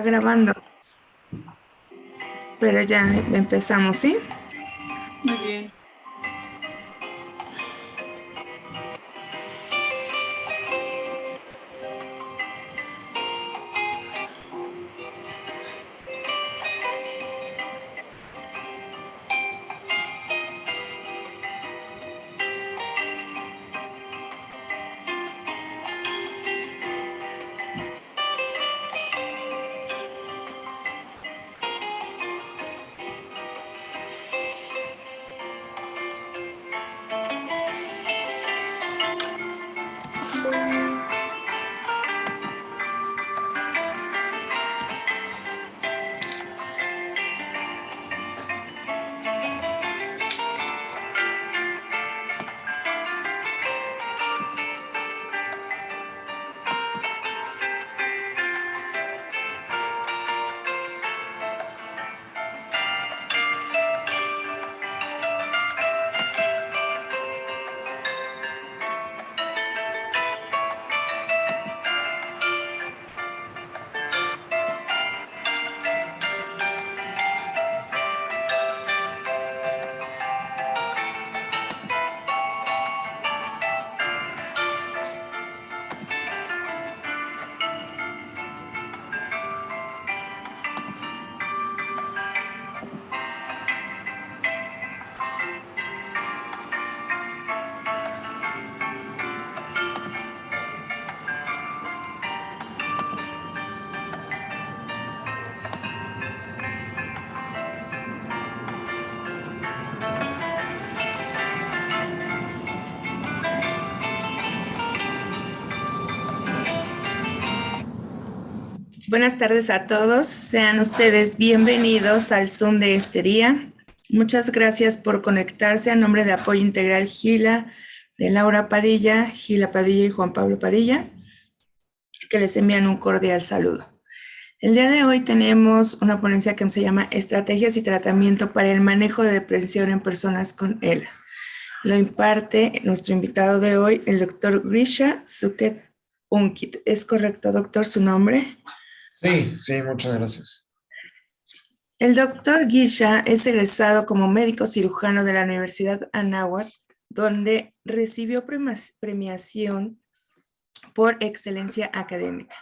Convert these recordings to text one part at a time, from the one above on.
Grabando, pero ya empezamos, ¿sí? Muy bien. Buenas tardes a todos. Sean ustedes bienvenidos al Zoom de este día. Muchas gracias por conectarse a nombre de Apoyo Integral Gila, de Laura Padilla, Gila Padilla y Juan Pablo Padilla, que les envían un cordial saludo. El día de hoy tenemos una ponencia que se llama Estrategias y Tratamiento para el Manejo de Depresión en Personas con ELA. Lo imparte nuestro invitado de hoy, el doctor Grisha Suket Unkit. ¿Es correcto, doctor, su nombre? Sí, sí, muchas gracias. El doctor Grisha es egresado como médico cirujano de la Universidad Anáhuac, donde recibió premiación por excelencia académica.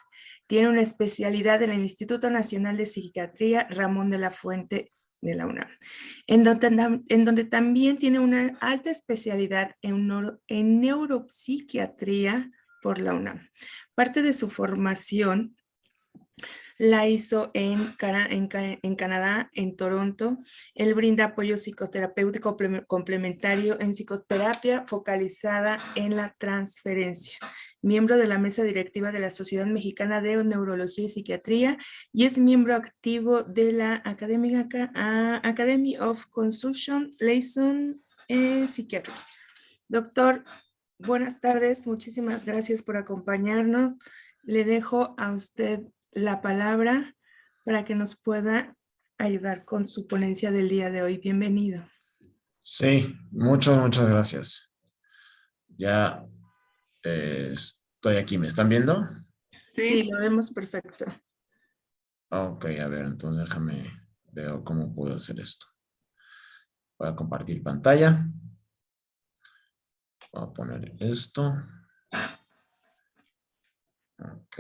Tiene una especialidad en el Instituto Nacional de Psiquiatría Ramón de la Fuente de la UNAM, en donde también tiene una alta especialidad en neuropsiquiatría por la UNAM. Parte de su formación la hizo en Canadá, en Toronto. Él brinda apoyo psicoterapéutico complementario en psicoterapia focalizada en la transferencia. Miembro de la mesa directiva de la Sociedad Mexicana de Neurología y Psiquiatría y es miembro activo de la Academy of Consultation Liaison Psychiatry. Doctor, buenas tardes, muchísimas gracias por acompañarnos. Le dejo a usted la palabra para que nos pueda ayudar con su ponencia del día de hoy. Bienvenido. Sí, muchas gracias. Ya estoy aquí. ¿Me están viendo? Sí, lo vemos perfecto. Ok, a ver, entonces déjame, veo cómo puedo hacer esto. Voy a compartir pantalla. Voy a poner esto. Ok.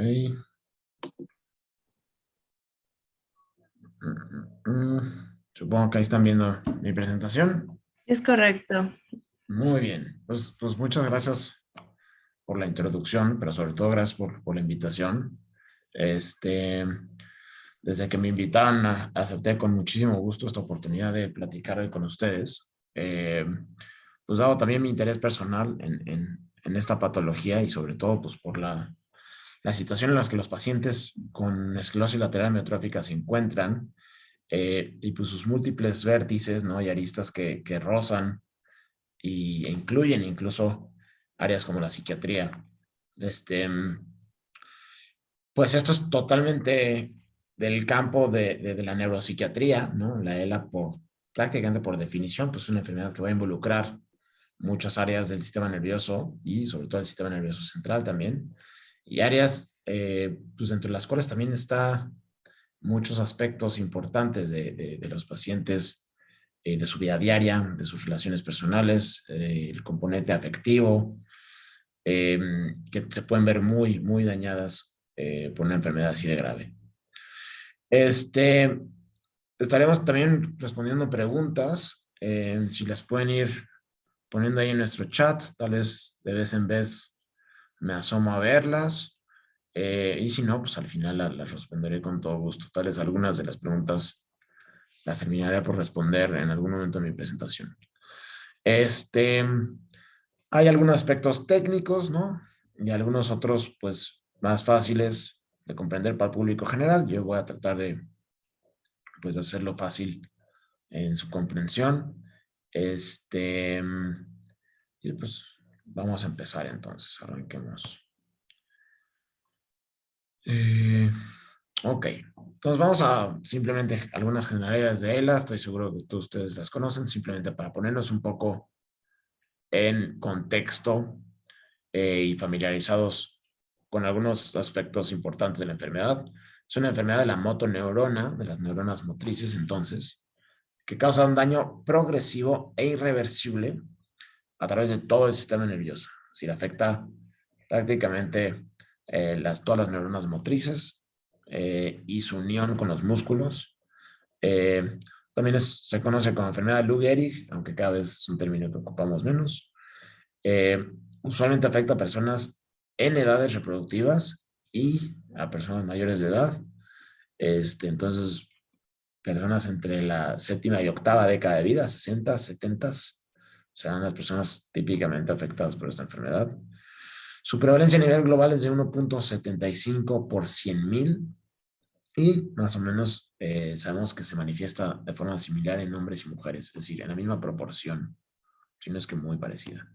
Supongo que ahí están viendo mi presentación. Es correcto. Muy bien. Pues muchas gracias por la introducción, pero sobre todo gracias por la invitación. Desde que me invitaron, acepté con muchísimo gusto esta oportunidad de platicar hoy con ustedes. Pues dado también mi interés personal en esta patología y sobre todo pues por la situación en la que los pacientes con esclerosis lateral amiotrófica se encuentran y pues sus múltiples vértices, ¿no? Y aristas que rozan e incluyen incluso áreas como la psiquiatría. Pues esto es totalmente del campo de la neuropsiquiatría, ¿no? La ELA prácticamente por definición, pues es una enfermedad que va a involucrar muchas áreas del sistema nervioso y sobre todo el sistema nervioso central también. Y áreas, pues entre las cuales también está muchos aspectos importantes de los pacientes, de su vida diaria, de sus relaciones personales, el componente afectivo, que se pueden ver muy, muy dañadas por una enfermedad así de grave. Estaremos también respondiendo preguntas, si las pueden ir poniendo ahí en nuestro chat, tal vez de vez en vez me asomo a verlas, y si no, pues al final las responderé con todo gusto. Tal vez algunas de las preguntas las terminaré por responder en algún momento de mi presentación. Hay algunos aspectos técnicos, ¿no? Y algunos otros, pues, más fáciles de comprender para el público general. Yo voy a tratar de, pues, hacerlo fácil en su comprensión. Y pues, vamos a empezar entonces. Arranquemos. Ok. Entonces vamos a simplemente algunas generalidades de ELA. Estoy seguro que todos ustedes las conocen. Simplemente para ponernos un poco en contexto y familiarizados con algunos aspectos importantes de la enfermedad. Es una enfermedad de la motoneurona, de las neuronas motrices, entonces, que causa un daño progresivo e irreversible a través de todo el sistema nervioso. Es decir, afecta prácticamente todas las neuronas motrices y su unión con los músculos. También se conoce como enfermedad de Lou Gehrig, aunque cada vez es un término que ocupamos menos. Usualmente afecta a personas en edades reproductivas y a personas mayores de edad. Entonces, personas entre la séptima y octava década de vida, 60, 70, serán las personas típicamente afectadas por esta enfermedad. Su prevalencia a nivel global es de 1.75 por 100,000 y más o menos sabemos que se manifiesta de forma similar en hombres y mujeres, es decir, en la misma proporción, si no es que muy parecida.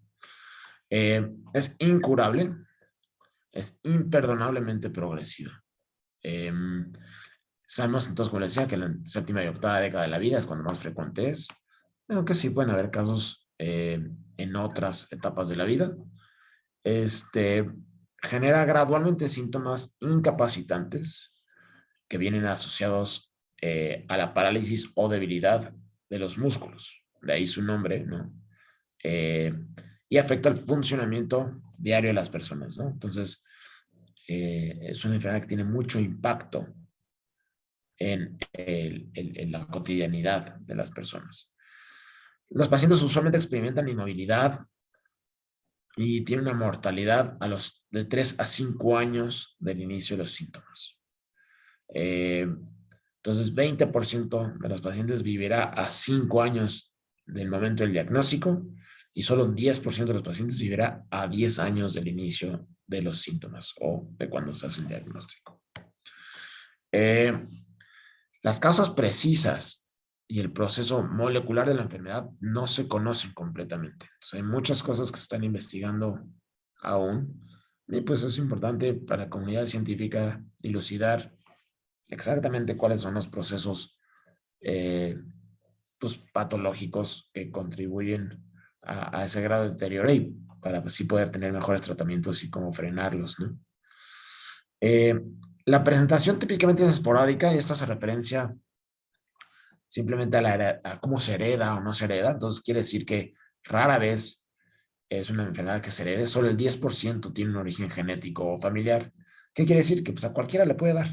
Es incurable, es imperdonablemente progresiva. Sabemos entonces, como les decía, que la séptima y octava década de la vida es cuando más frecuente es, aunque sí pueden haber casos en otras etapas de la vida. Genera gradualmente síntomas incapacitantes que vienen asociados a la parálisis o debilidad de los músculos. De ahí su nombre, ¿no? Y afecta el funcionamiento diario de las personas, ¿no? Entonces, es una enfermedad que tiene mucho impacto en la cotidianidad de las personas. Los pacientes usualmente experimentan inmovilidad y tienen una mortalidad a los de 3 a 5 años del inicio de los síntomas. Entonces, 20% de los pacientes vivirá a 5 años del momento del diagnóstico y solo 10% de los pacientes vivirá a 10 años del inicio de los síntomas o de cuando se hace el diagnóstico. Las causas precisas y el proceso molecular de la enfermedad no se conocen completamente. Entonces, hay muchas cosas que se están investigando aún y pues es importante para la comunidad científica dilucidar exactamente cuáles son los procesos pues, patológicos que contribuyen a ese grado de deterioro y para así poder tener mejores tratamientos y cómo frenarlos, ¿no? La presentación típicamente es esporádica y esto hace referencia simplemente a cómo se hereda o no se hereda. Entonces quiere decir que rara vez es una enfermedad que se herede, solo el 10% tiene un origen genético o familiar. ¿Qué quiere decir? Que pues, a cualquiera le puede dar.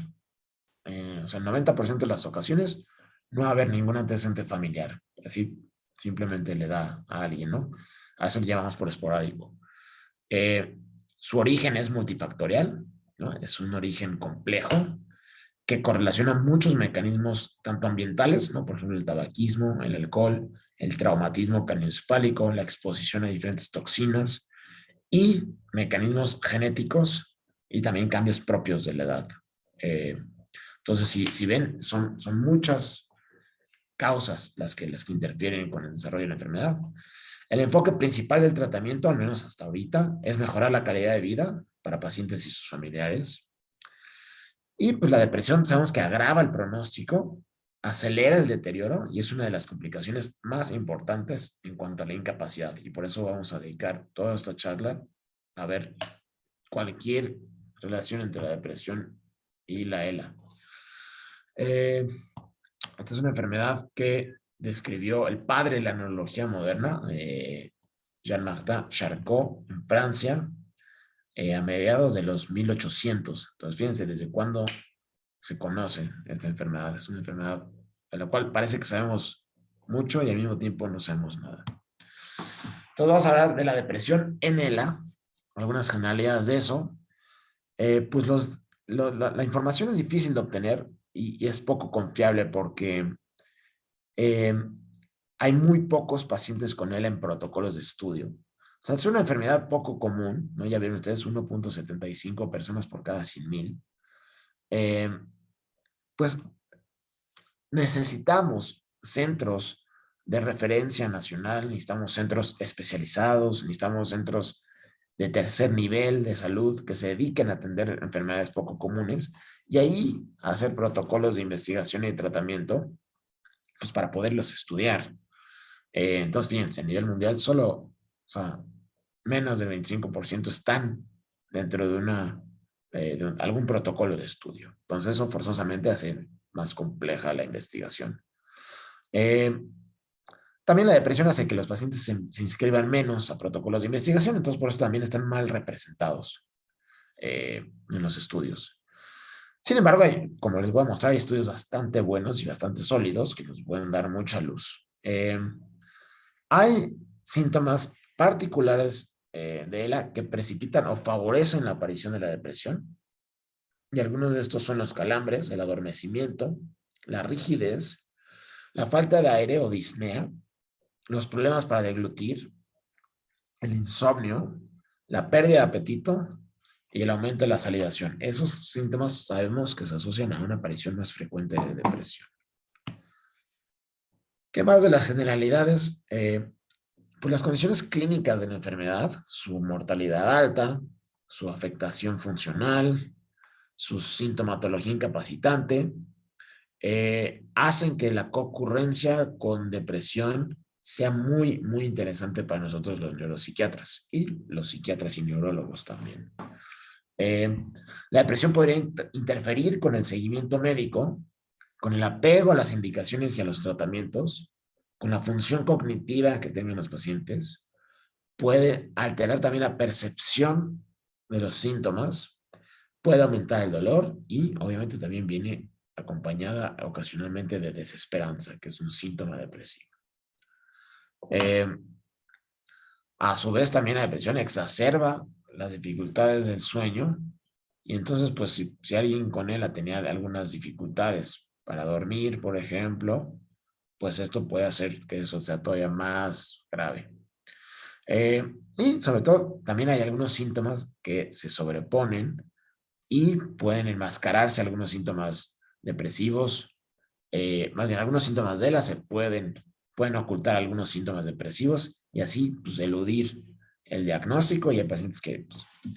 O sea, el 90% de las ocasiones no va a haber ningún antecedente familiar. Así simplemente le da a alguien, ¿no? A eso le llamamos por esporádico. Su origen es multifactorial, ¿no? Es un origen complejo que correlaciona muchos mecanismos, tanto ambientales, ¿no? Por ejemplo, el tabaquismo, el alcohol, el traumatismo craneoencefálico, la exposición a diferentes toxinas y mecanismos genéticos y también cambios propios de la edad. Entonces, si ven, son muchas causas las que interfieren con el desarrollo de la enfermedad. El enfoque principal del tratamiento, al menos hasta ahorita, es mejorar la calidad de vida para pacientes y sus familiares. Y pues la depresión sabemos que agrava el pronóstico, acelera el deterioro y es una de las complicaciones más importantes en cuanto a la incapacidad. Y por eso vamos a dedicar toda esta charla a ver cualquier relación entre la depresión y la ELA. Eh, Esta es una enfermedad que describió el padre de la neurología moderna, Jean-Martin Charcot, en Francia, a mediados de los 1800. Entonces, fíjense desde cuándo se conoce esta enfermedad. Es una enfermedad de la cual parece que sabemos mucho y al mismo tiempo no sabemos nada. Entonces, vamos a hablar de la depresión en ELA, algunas generalidades de eso. Pues la información es difícil de obtener y es poco confiable porque eh, hay muy pocos pacientes con ELA en protocolos de estudio. O sea, es una enfermedad poco común, ¿no? Ya vieron ustedes, 1.75 personas por cada 100,000. Pues necesitamos centros de referencia nacional, necesitamos centros especializados, necesitamos centros de tercer nivel de salud que se dediquen a atender enfermedades poco comunes y ahí hacer protocolos de investigación y de tratamiento, pues para poderlos estudiar. Entonces, fíjense, a nivel mundial solo, o sea, menos del 25% están dentro de algún protocolo de estudio. Entonces, eso forzosamente hace más compleja la investigación. También la depresión hace que los pacientes se inscriban menos a protocolos de investigación, entonces por eso también están mal representados en los estudios. Sin embargo, como les voy a mostrar, hay estudios bastante buenos y bastante sólidos que nos pueden dar mucha luz. Hay síntomas particulares de ELA que precipitan o favorecen la aparición de la depresión. Y algunos de estos son los calambres, el adormecimiento, la rigidez, la falta de aire o disnea, los problemas para deglutir, el insomnio, la pérdida de apetito y el aumento de la salivación. Esos síntomas sabemos que se asocian a una aparición más frecuente de depresión. ¿Qué más de las generalidades? Pues las condiciones clínicas de la enfermedad, su mortalidad alta, su afectación funcional, su sintomatología incapacitante, hacen que la concurrencia con depresión sea muy, muy interesante para nosotros los neuropsiquiatras y los psiquiatras y neurólogos también. La depresión podría interferir con el seguimiento médico, con el apego a las indicaciones y a los tratamientos, con la función cognitiva que tienen los pacientes, puede alterar también la percepción de los síntomas, puede aumentar el dolor y obviamente también viene acompañada ocasionalmente de desesperanza, que es un síntoma depresivo. A su vez, también la depresión exacerba las dificultades del sueño y entonces, pues, si alguien con él tenía algunas dificultades para dormir, por ejemplo, pues esto puede hacer que eso sea todavía más grave. Y sobre todo, también hay algunos síntomas que se sobreponen y pueden enmascararse algunos síntomas depresivos, más bien algunos síntomas de ELA pueden ocultar algunos síntomas depresivos y así pues eludir el diagnóstico y hay pacientes que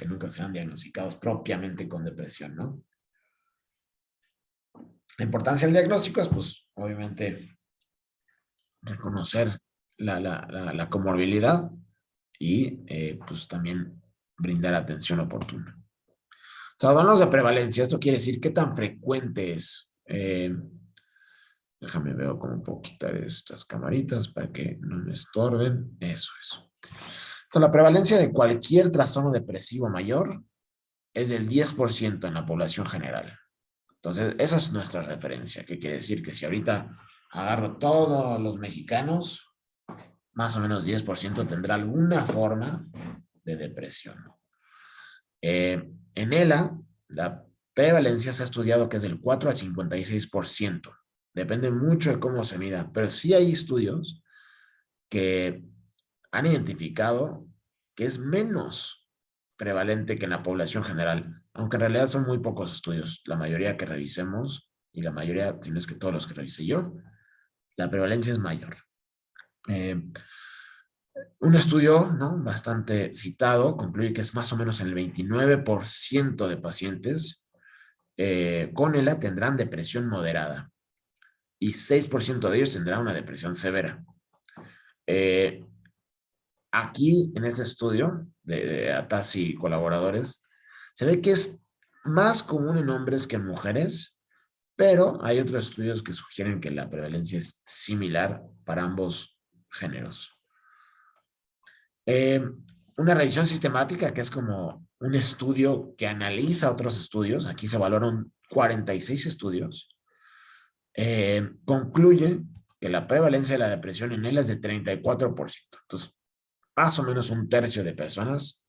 nunca serán diagnosticados propiamente con depresión, ¿no? La importancia del diagnóstico es pues obviamente reconocer la comorbilidad y pues también brindar atención oportuna. Entonces, hablamos de prevalencia. Esto quiere decir qué tan frecuente es. Déjame ver cómo puedo quitar estas camaritas para que no me estorben. Eso es. Entonces, la prevalencia de cualquier trastorno depresivo mayor es del 10% en la población general. Entonces, esa es nuestra referencia, que quiere decir que si ahorita agarro todos los mexicanos, más o menos 10% tendrá alguna forma de depresión. En ELA, la prevalencia se ha estudiado que es del 4 al 56%. Depende mucho de cómo se mida, pero sí hay estudios que han identificado que es menos prevalente que en la población general, aunque en realidad son muy pocos estudios. La mayoría que revisemos, y la mayoría, si no es que todos los que revisé yo, la prevalencia es mayor. Un estudio, ¿no?, bastante citado concluye que es más o menos el 29% de pacientes con ELA tendrán depresión moderada y 6% de ellos tendrán una depresión severa. Aquí, en este estudio de Atasi y colaboradores, se ve que es más común en hombres que en mujeres, pero hay otros estudios que sugieren que la prevalencia es similar para ambos géneros. Eh, una revisión sistemática, que es como un estudio que analiza otros estudios, aquí se valoran 46 estudios, concluye que la prevalencia de la depresión en él es de 34%. Entonces, más o menos un tercio de personas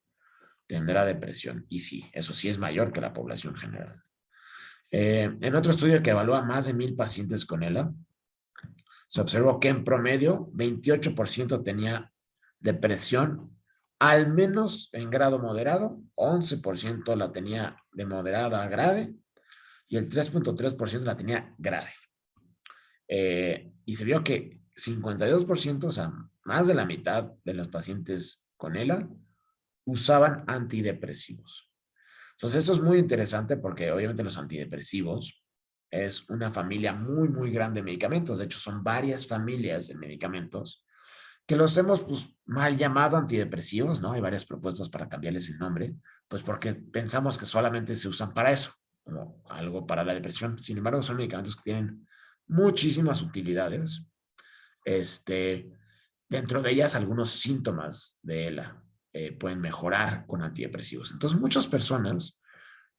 tendrá depresión. Y sí, eso sí es mayor que la población general. En otro estudio que evalúa más de 1,000 pacientes con ELA, se observó que en promedio 28% tenía depresión, al menos en grado moderado, 11% la tenía de moderada a grave y el 3.3% la tenía grave. Y se vio que 52%, o sea, más de la mitad de los pacientes con ELA, usaban antidepresivos. Entonces, esto es muy interesante porque obviamente los antidepresivos es una familia muy, muy grande de medicamentos. De hecho, son varias familias de medicamentos que los hemos pues, mal llamado antidepresivos, ¿no? Hay varias propuestas para cambiarles el nombre, pues porque pensamos que solamente se usan para eso, como algo para la depresión. Sin embargo, son medicamentos que tienen muchísimas utilidades. Dentro de ellas, algunos síntomas de ELA pueden mejorar con antidepresivos. Entonces, muchas personas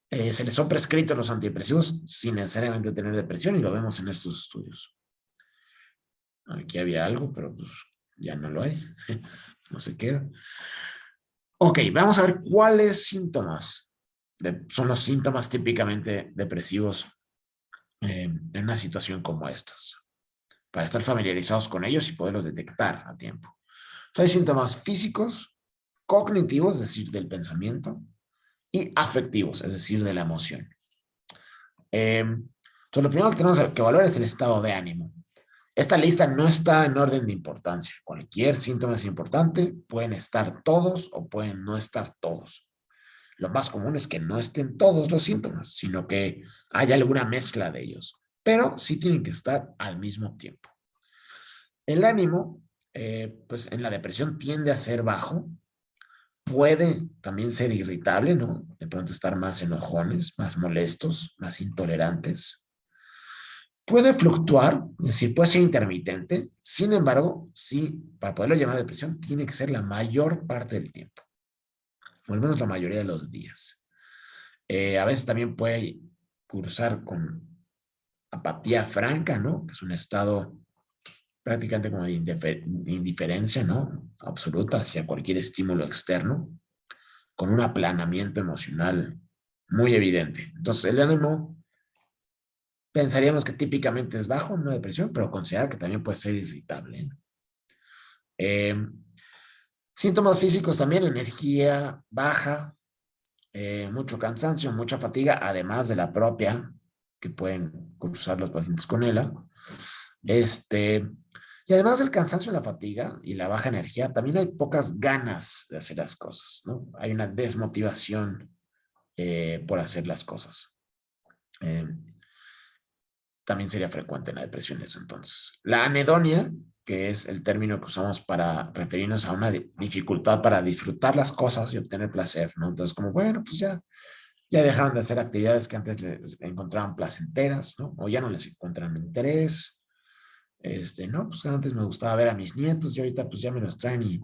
se les son prescritos los antidepresivos sin necesariamente tener depresión y lo vemos en estos estudios. Aquí había algo, pero pues ya no lo hay. No se queda. Ok, vamos a ver cuáles síntomas son los síntomas típicamente depresivos en una situación como estas, para estar familiarizados con ellos y poderlos detectar a tiempo. Entonces, hay síntomas físicos, cognitivos, es decir, del pensamiento, y afectivos, es decir, de la emoción. Entonces, lo primero que tenemos que evaluar es el estado de ánimo. Esta lista no está en orden de importancia. Cualquier síntoma es importante, pueden estar todos o pueden no estar todos. Lo más común es que no estén todos los síntomas, sino que haya alguna mezcla de ellos, pero sí tienen que estar al mismo tiempo. El ánimo, pues en la depresión tiende a ser bajo, puede también ser irritable, ¿no? De pronto estar más enojones, más molestos, más intolerantes. Puede fluctuar, es decir, puede ser intermitente. Sin embargo, sí, para poderlo llamar depresión, tiene que ser la mayor parte del tiempo, o al menos la mayoría de los días. A veces también puede cursar con apatía franca, ¿no? Que es un estado prácticamente como de indiferencia, ¿no? Absoluta hacia cualquier estímulo externo, con un aplanamiento emocional muy evidente. Entonces, el ánimo pensaríamos que típicamente es bajo, una depresión, pero considerar que también puede ser irritable. Síntomas físicos también, energía baja, mucho cansancio, mucha fatiga, además de la propia que pueden cursar los pacientes con ELA. Y además del cansancio, la fatiga y la baja energía, también hay pocas ganas de hacer las cosas, ¿no? Hay una desmotivación por hacer las cosas. También sería frecuente en la depresión eso entonces. La anedonia, que es el término que usamos para referirnos a una dificultad para disfrutar las cosas y obtener placer, ¿no? Entonces, como, bueno, pues ya dejaron de hacer actividades que antes les encontraban placenteras, ¿no? O ya no les encuentran interés. No, pues antes me gustaba ver a mis nietos y ahorita pues ya me los traen y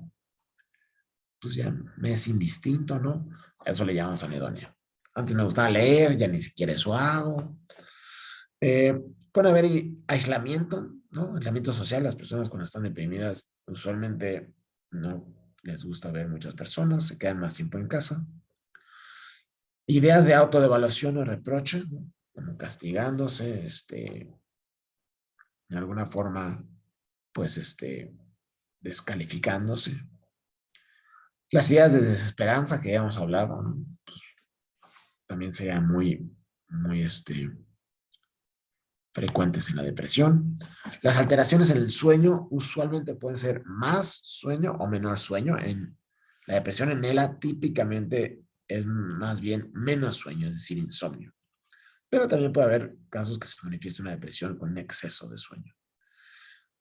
pues ya me es indistinto, ¿no? Eso le llamamos anedonia. Antes me gustaba leer, ya ni siquiera eso hago. Puede haber aislamiento, ¿no? Aislamiento social. Las personas cuando están deprimidas usualmente no les gusta ver muchas personas, se quedan más tiempo en casa. Ideas de autodevaluación o reproche, ¿no? Como castigándose, de alguna forma, pues, descalificándose. Las ideas de desesperanza que ya hemos hablado, ¿no? Pues, también serían muy, muy, frecuentes en la depresión. Las alteraciones en el sueño usualmente pueden ser más sueño o menor sueño. En la depresión en ELA típicamente es más bien menos sueño, es decir, insomnio. Pero también puede haber casos que se manifiesta una depresión con un exceso de sueño.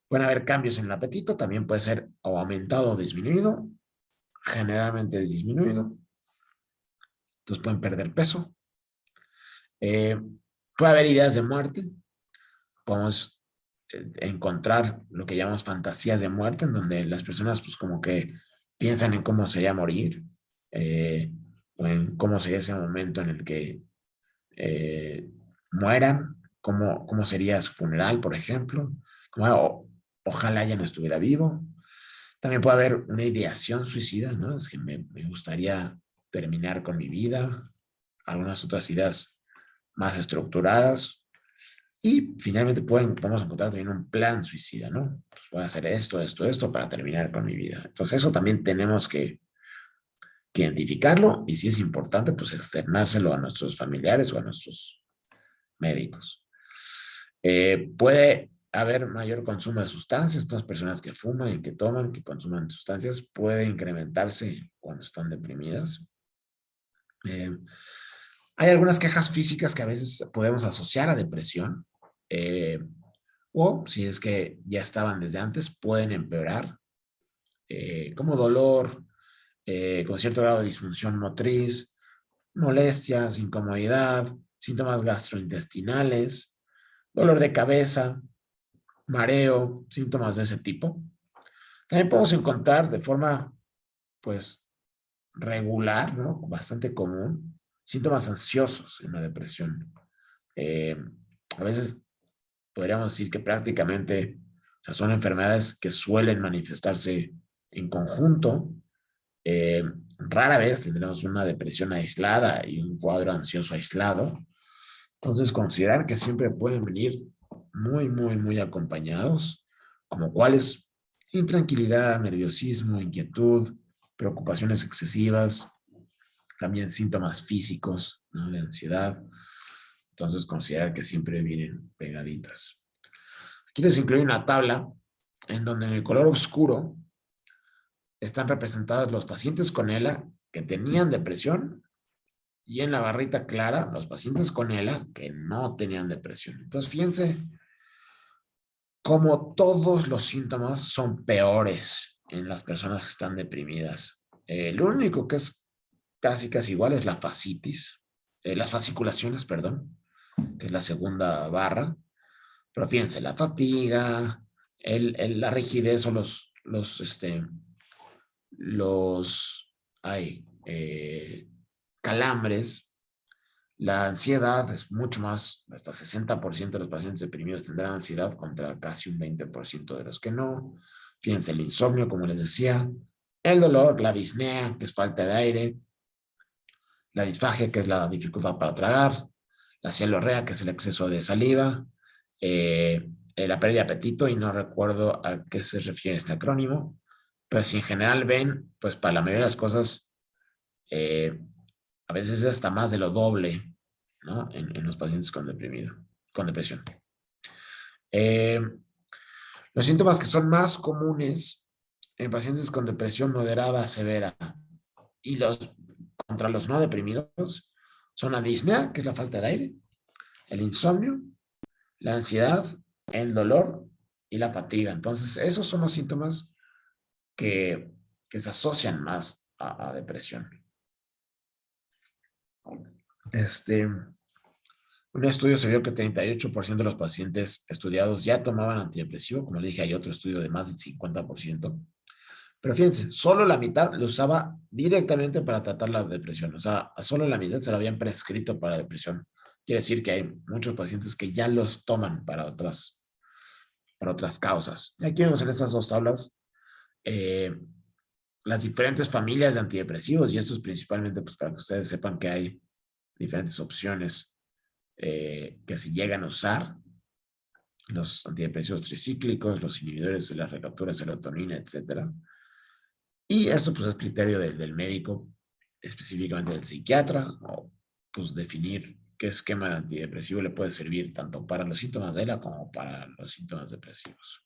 Pueden haber cambios en el apetito, también puede ser o aumentado o disminuido, generalmente disminuido. Entonces pueden perder peso. Puede haber ideas de muerte, podemos encontrar lo que llamamos fantasías de muerte, en donde las personas pues como que piensan en cómo sería morir, o en cómo sería ese momento en el que mueran, cómo sería su funeral, por ejemplo, ojalá ya no estuviera vivo. También puede haber una ideación suicida, ¿no? Es que me gustaría terminar con mi vida, algunas otras ideas más estructuradas. Y finalmente podemos encontrar también un plan suicida, ¿no? Pues voy a hacer esto para terminar con mi vida. Entonces eso también tenemos que identificarlo y si es importante, pues externárselo a nuestros familiares o a nuestros médicos. Puede haber mayor consumo de sustancias. Estas personas que fuman y que toman, que consuman sustancias, puede incrementarse cuando están deprimidas. Hay algunas quejas físicas que a veces podemos asociar a depresión, o si es que ya estaban desde antes, pueden empeorar, como dolor, con cierto grado de disfunción motriz, molestias, incomodidad, síntomas gastrointestinales, dolor de cabeza, mareo, síntomas de ese tipo. También podemos encontrar de forma, pues, regular, ¿no? Bastante común, síntomas ansiosos en la depresión. Eh, a veces podríamos decir que prácticamente, o sea, son enfermedades que suelen manifestarse en conjunto. Eh, Rara vez tendremos una depresión aislada y un cuadro ansioso aislado. Entonces, considerar que siempre pueden venir muy acompañados, como cuáles: intranquilidad, nerviosismo, inquietud, preocupaciones excesivas, también síntomas físicos, ¿no?, de ansiedad. Entonces, considerar que siempre vienen pegaditas. Aquí les incluye una tabla en donde en el color oscuro están representados los pacientes con ELA que tenían depresión y en la barrita clara los pacientes con ELA que no tenían depresión. Entonces, fíjense cómo todos los síntomas son peores en las personas que están deprimidas. Lo único que es casi igual es la fascitis, las fasciculaciones, perdón, que es la segunda barra. Pero fíjense, la fatiga, la rigidez o calambres, la ansiedad es mucho más, hasta 60% de los pacientes deprimidos tendrán ansiedad contra casi un 20% de los que no. Fíjense, el insomnio, como les decía, el dolor, la disnea, que es falta de aire, la disfagia, que es la dificultad para tragar, la cialorrea, que es el exceso de saliva, la pérdida de apetito, y no recuerdo a qué se refiere este acrónimo, pero si en general ven, pues para la mayoría de las cosas, a veces es hasta más de lo doble, ¿no?, en los pacientes con depresión. Los síntomas que son más comunes en pacientes con depresión moderada, severa, y contra los no deprimidos, son la disnea, que es la falta de aire, el insomnio, la ansiedad, el dolor y la fatiga. Entonces, esos son los síntomas que se asocian más a depresión. Un estudio se vio que 38% de los pacientes estudiados ya tomaban antidepresivo. Como le dije, hay otro estudio de más del 50%. Pero fíjense, solo la mitad lo usaba directamente para tratar la depresión. O sea, solo la mitad se lo habían prescrito para depresión. Quiere decir que hay muchos pacientes que ya los toman para otras causas. Y aquí vemos en estas dos tablas las diferentes familias de antidepresivos, y esto es principalmente pues, para que ustedes sepan que hay diferentes opciones que se llegan a usar: los antidepresivos tricíclicos, los inhibidores de la recaptura de serotonina, etcétera. Y esto pues es criterio del médico, específicamente del psiquiatra, o pues definir qué esquema de antidepresivo le puede servir tanto para los síntomas de ELA como para los síntomas depresivos.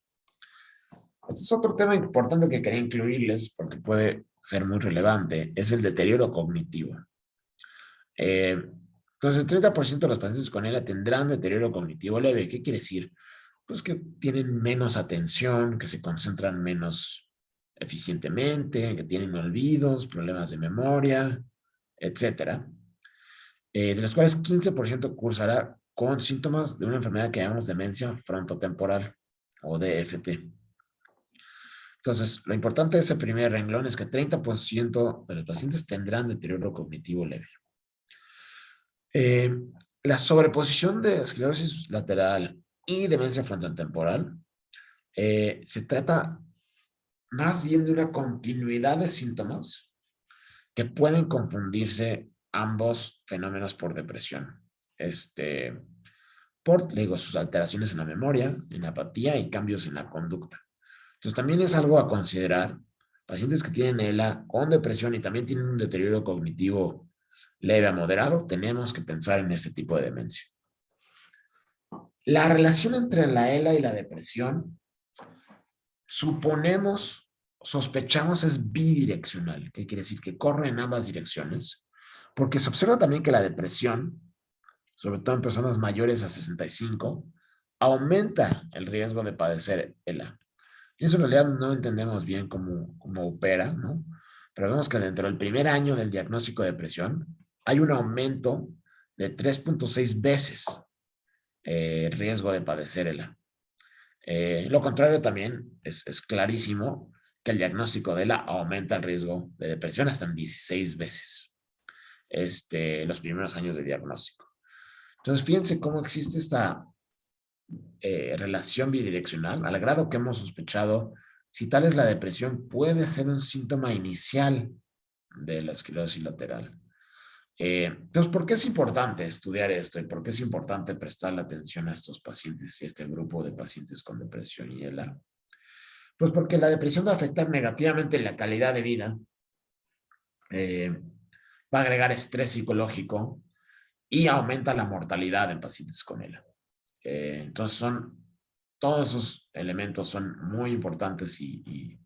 Este es otro tema importante que quería incluirles porque puede ser muy relevante, es el deterioro cognitivo. Entonces, el 30% de los pacientes con ELA tendrán deterioro cognitivo leve. ¿Qué quiere decir? Pues que tienen menos atención, que se concentran menos eficientemente, que tienen olvidos, problemas de memoria, etcétera. De los cuales 15% cursará con síntomas de una enfermedad que llamamos demencia frontotemporal o DFT. Entonces, lo importante de ese primer renglón es que 30% de los pacientes tendrán deterioro cognitivo leve. La sobreposición de esclerosis lateral y demencia frontotemporal se trata más bien de una continuidad de síntomas que pueden confundirse ambos fenómenos por depresión. Por, le digo, sus alteraciones en la memoria, en la apatía y cambios en la conducta. Entonces, también es algo a considerar. Pacientes que tienen ELA con depresión y también tienen un deterioro cognitivo leve a moderado, tenemos que pensar en este tipo de demencia. La relación entre la ELA y la depresión, suponemos, sospechamos es bidireccional, que quiere decir que corre en ambas direcciones, porque se observa también que la depresión, sobre todo en personas mayores a 65, aumenta el riesgo de padecer ELA. Y eso en realidad no entendemos bien cómo opera, ¿no? Pero vemos que dentro del primer año del diagnóstico de depresión hay un aumento de 3.6 veces riesgo de padecer ELA. Lo contrario también es clarísimo que el diagnóstico de ELA aumenta el riesgo de depresión hasta en 16 veces los primeros años de diagnóstico. Entonces, fíjense cómo existe esta relación bidireccional, al grado que hemos sospechado si tal es la depresión, puede ser un síntoma inicial de la esclerosis lateral. Entonces, ¿por qué es importante estudiar esto y por qué es importante prestarle atención a estos pacientes y a este grupo de pacientes con depresión y ELA? Pues porque la depresión va a afectar negativamente la calidad de vida, va a agregar estrés psicológico y aumenta la mortalidad en pacientes con ELA. Entonces, todos esos elementos son muy importantes y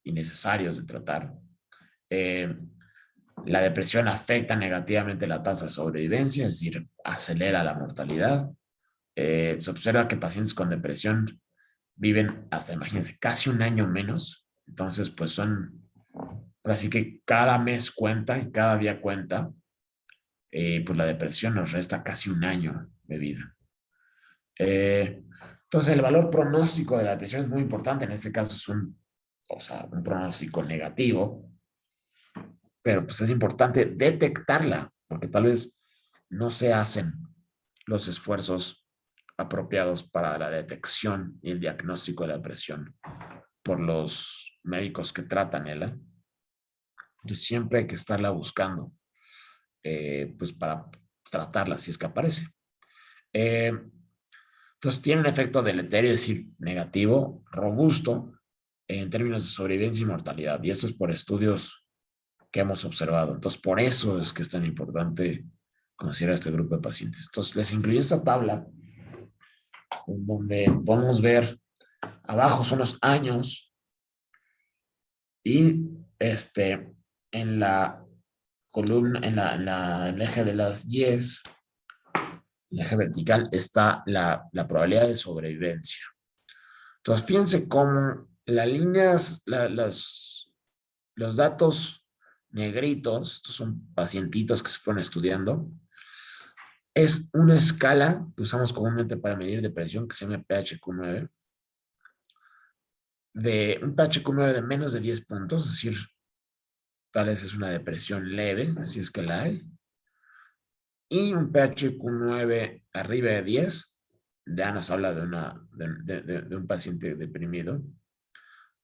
necesarios de tratar. La depresión afecta negativamente la tasa de sobrevivencia, es decir, acelera la mortalidad. Se observa que pacientes con depresión viven hasta, imagínense, casi un año menos. Entonces, pues así que cada mes cuenta y cada día cuenta. Pues la depresión nos resta casi un año de vida. Entonces, el valor pronóstico de la depresión es muy importante. En este caso es un pronóstico negativo, pero pues es importante detectarla, porque tal vez no se hacen los esfuerzos apropiados para la detección y el diagnóstico de la depresión por los médicos que tratan ELA. Entonces, siempre hay que estarla buscando, pues para tratarla si es que aparece. Entonces, tiene un efecto deleterio, es decir, negativo, robusto, en términos de sobrevivencia y mortalidad. Y esto es por estudios que hemos observado. Entonces, por eso es que es tan importante considerar este grupo de pacientes. Entonces, les incluí esta tabla donde podemos ver abajo son los años y en la columna, en el eje de las Y, el eje vertical, está la probabilidad de sobrevivencia. Entonces, fíjense cómo las líneas, los datos negritos, estos son pacientitos que se fueron estudiando, es una escala que usamos comúnmente para medir depresión que se llama PHQ-9, de un PHQ-9 de menos de 10 puntos, es decir, tal vez es una depresión leve, si es que la hay, y un PHQ-9 arriba de 10, ya nos habla de un paciente deprimido.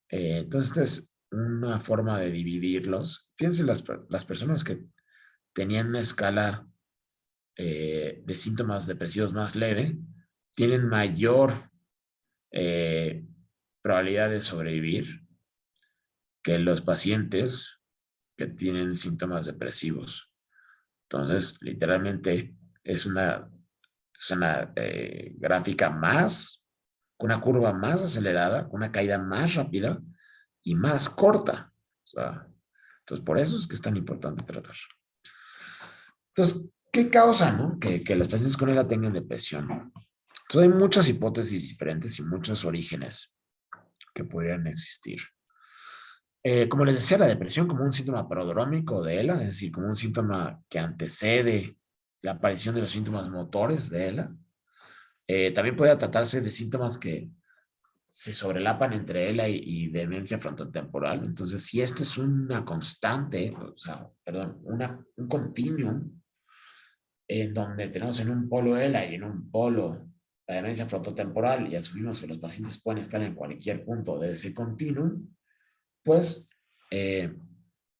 Entonces, esta es una forma de dividirlos. Fíjense, las personas que tenían una escala de síntomas depresivos más leve tienen mayor probabilidad de sobrevivir que los pacientes que tienen síntomas depresivos. Entonces, literalmente es una gráfica con una curva más acelerada, con una caída más rápida y más corta. Entonces, por eso es que es tan importante tratar. Entonces, ¿qué causa, no? Que los pacientes con ELA tengan depresión? Entonces, hay muchas hipótesis diferentes y muchos orígenes que podrían existir. Como les decía, la depresión como un síntoma prodrómico de ELA, es decir, como un síntoma que antecede la aparición de los síntomas motores de ELA. También puede tratarse de síntomas que se sobrelapan entre ELA y demencia frontotemporal. Entonces, si esta es una constante, o sea, perdón, un continuum en donde tenemos en un polo ELA y en un polo la demencia frontotemporal y asumimos que los pacientes pueden estar en cualquier punto de ese continuum, pues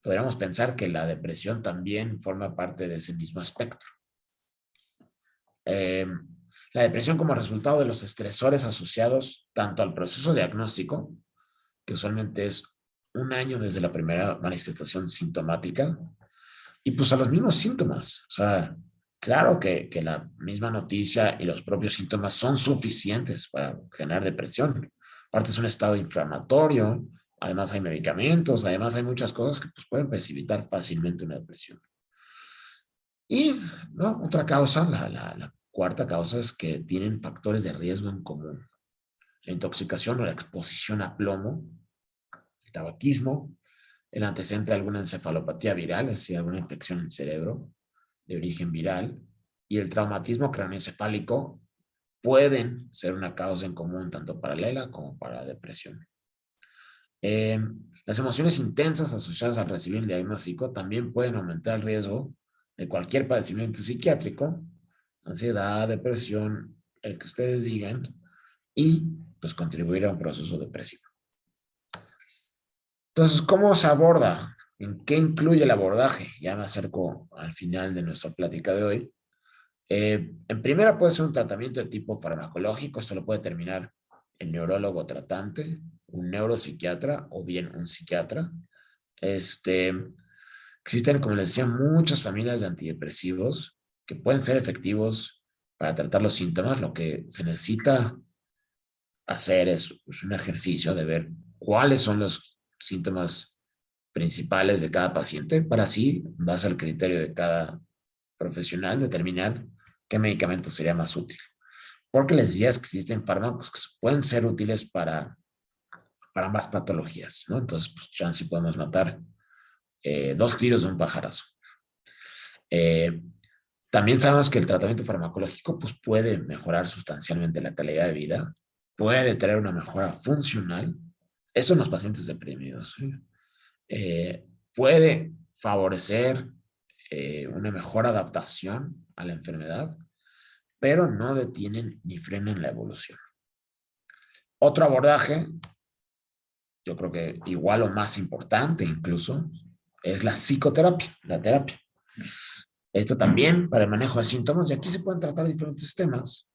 podríamos pensar que la depresión también forma parte de ese mismo espectro. Eh, la depresión como resultado de los estresores asociados tanto al proceso diagnóstico, que usualmente es un año desde la primera manifestación sintomática, y pues a los mismos síntomas. O sea, claro que la misma noticia y los propios síntomas son suficientes para generar depresión. Aparte es un estado inflamatorio, además hay medicamentos, además hay muchas cosas que pues, pueden precipitar fácilmente una depresión. Y ¿no? Otra causa, la cuarta causa es que tienen factores de riesgo en común. La intoxicación o la exposición a plomo, el tabaquismo, el antecedente de alguna encefalopatía viral, es decir, alguna infección en el cerebro de origen viral, y el traumatismo craneoencefálico pueden ser una causa en común tanto para la ELA como para la depresión. Las emociones intensas asociadas al recibir el diagnóstico también pueden aumentar el riesgo de cualquier padecimiento psiquiátrico, ansiedad, depresión, el que ustedes digan, y pues contribuir a un proceso depresivo. Entonces, ¿cómo se aborda? ¿En qué incluye el abordaje? Ya me acerco al final de nuestra plática de hoy. En primera puede ser un tratamiento de tipo farmacológico, esto lo puede determinar el neurólogo tratante, un neuropsiquiatra o bien un psiquiatra. Existen, como les decía, muchas familias de antidepresivos que pueden ser efectivos para tratar los síntomas. Lo que se necesita hacer es un ejercicio de ver cuáles son los síntomas principales de cada paciente para así, en base al criterio de cada profesional, determinar qué medicamento sería más útil. Porque les decía que existen fármacos que pueden ser útiles para ambas patologías, ¿no? Entonces, pues chance podemos matar dos tiros de un pajarazo. Eh, También sabemos que el tratamiento farmacológico pues, puede mejorar sustancialmente la calidad de vida, puede tener una mejora funcional, eso en los pacientes deprimidos, puede favorecer una mejor adaptación a la enfermedad, pero no detienen ni frenan la evolución. Otro abordaje, yo creo que igual o más importante incluso, es la psicoterapia, la terapia. Esto también para el manejo de síntomas, y aquí se pueden tratar diferentes temas,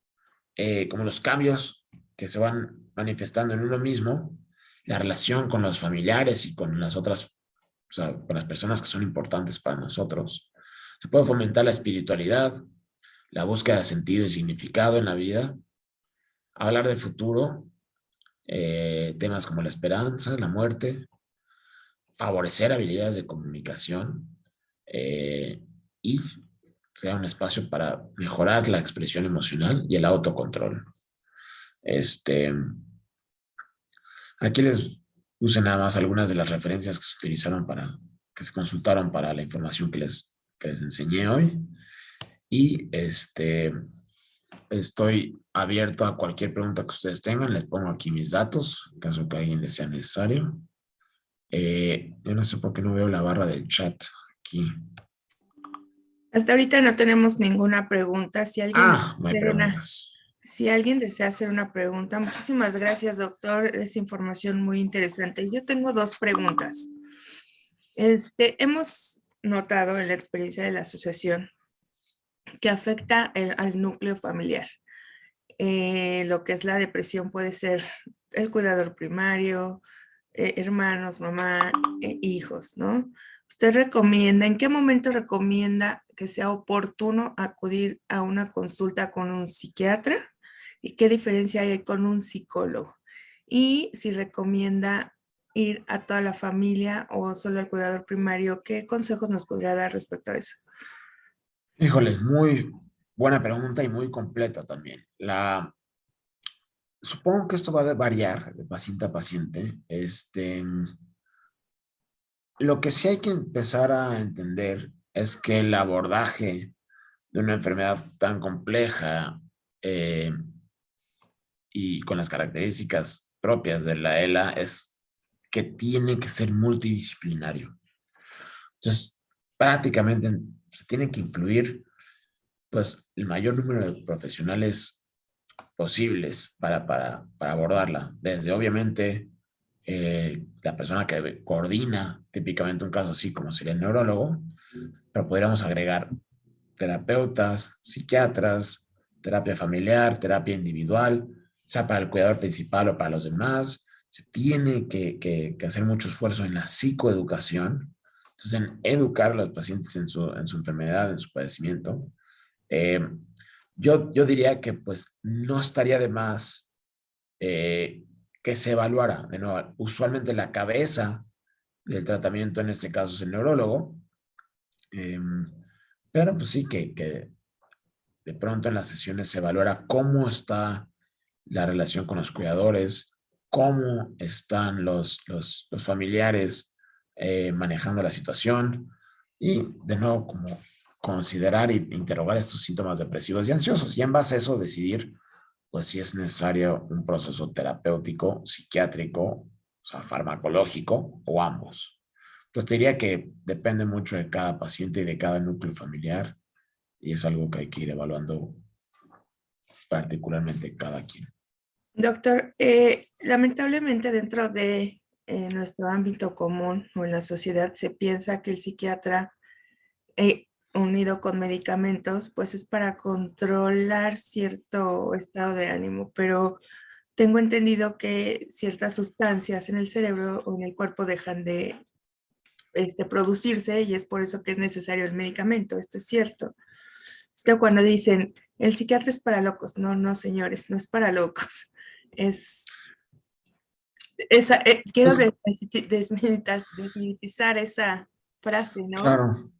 como los cambios que se van manifestando en uno mismo, la relación con los familiares y con las otras, o sea, con las personas que son importantes para nosotros. Se puede fomentar la espiritualidad, la búsqueda de sentido y significado en la vida, hablar del futuro, temas como la esperanza, la muerte, favorecer habilidades de comunicación y sea un espacio para mejorar la expresión emocional y el autocontrol. Aquí les puse nada más algunas de las referencias que se utilizaron que se consultaron para la información que les enseñé hoy. Y estoy abierto a cualquier pregunta que ustedes tengan. Les pongo aquí mis datos, en caso que a alguien les sea necesario. Yo no sé por qué no veo la barra del chat aquí. Hasta ahorita no tenemos ninguna pregunta. No hay preguntas. Si alguien desea hacer una pregunta, muchísimas gracias, doctor. Es información muy interesante. Yo tengo dos preguntas. Hemos notado en la experiencia de la asociación que afecta al núcleo familiar. Lo que es la depresión puede ser el cuidador primario, hermanos, mamá, hijos, ¿no? ¿Usted recomienda, en qué momento recomienda que sea oportuno acudir a una consulta con un psiquiatra? ¿Y qué diferencia hay con un psicólogo? Y si recomienda ir a toda la familia o solo al cuidador primario, ¿qué consejos nos podría dar respecto a eso? Híjoles, muy buena pregunta y muy completa también. Supongo que esto va a variar de paciente a paciente. Lo que sí hay que empezar a entender es que el abordaje de una enfermedad tan compleja eh, y con las características propias de la ELA es que tiene que ser multidisciplinario. Entonces, prácticamente se tiene que incluir pues el mayor número de profesionales posibles para abordarla. Desde obviamente la persona que coordina típicamente un caso así como sería el neurólogo, pero podríamos agregar terapeutas, psiquiatras, terapia familiar, terapia individual, o sea, para el cuidador principal o para los demás. Se tiene que hacer mucho esfuerzo en la psicoeducación, entonces en educar a los pacientes en su enfermedad, en su padecimiento. Eh, yo diría que pues no estaría de más que se evaluara. De nuevo, usualmente la cabeza del tratamiento en este caso es el neurólogo, eh, pero pues sí que de pronto en las sesiones se evaluara cómo está la relación con los cuidadores, cómo están los familiares manejando la situación y de nuevo como considerar e interrogar estos síntomas depresivos y ansiosos y en base a eso decidir pues si es necesario un proceso terapéutico, psiquiátrico, o sea, farmacológico o ambos. Entonces te diría que depende mucho de cada paciente y de cada núcleo familiar y es algo que hay que ir evaluando particularmente cada quien. Doctor, lamentablemente dentro de nuestro ámbito común o en la sociedad se piensa que el psiquiatra unido con medicamentos pues es para controlar cierto estado de ánimo, pero tengo entendido que ciertas sustancias en el cerebro o en el cuerpo dejan de producirse y es por eso que es necesario el medicamento. Esto es cierto. Es que cuando dicen, el psiquiatra es para locos, no, no, señores, no es para locos. Es, quiero Pues, desmilitarizar esa frase, ¿no? claro,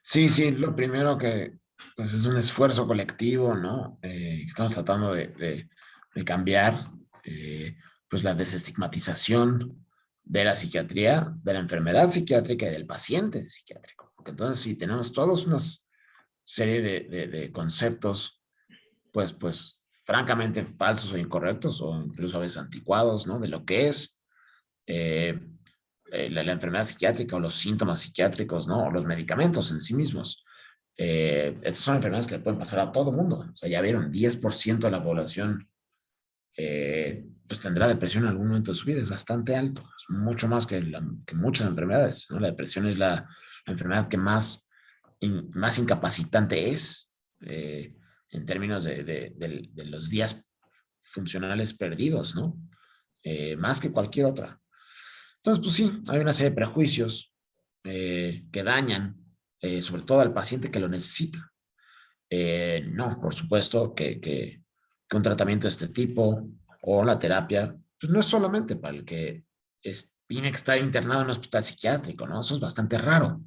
sí, sí, lo primero que pues es un esfuerzo colectivo, ¿no? Estamos tratando de cambiar pues la desestigmatización de la psiquiatría, de la enfermedad psiquiátrica y del paciente psiquiátrico. Porque entonces sí, tenemos todos una serie de conceptos pues francamente falsos o incorrectos o incluso a veces anticuados, ¿no? De lo que es eh, la enfermedad psiquiátrica o los síntomas psiquiátricos, ¿no? O los medicamentos en sí mismos. Estas son enfermedades que le pueden pasar a todo mundo. O sea, ya vieron, 10% de la población pues tendrá depresión en algún momento de su vida. Es bastante alto. Es mucho más que muchas enfermedades, ¿no? La depresión es la enfermedad que más incapacitante es en términos de los días funcionales perdidos, ¿no? Más que cualquier otra. Entonces, pues sí, hay una serie de prejuicios que dañan sobre todo al paciente que lo necesita. No, por supuesto que un tratamiento de este tipo o la terapia, pues no es solamente para el que tiene que estar internado en un hospital psiquiátrico, ¿no? Eso es bastante raro.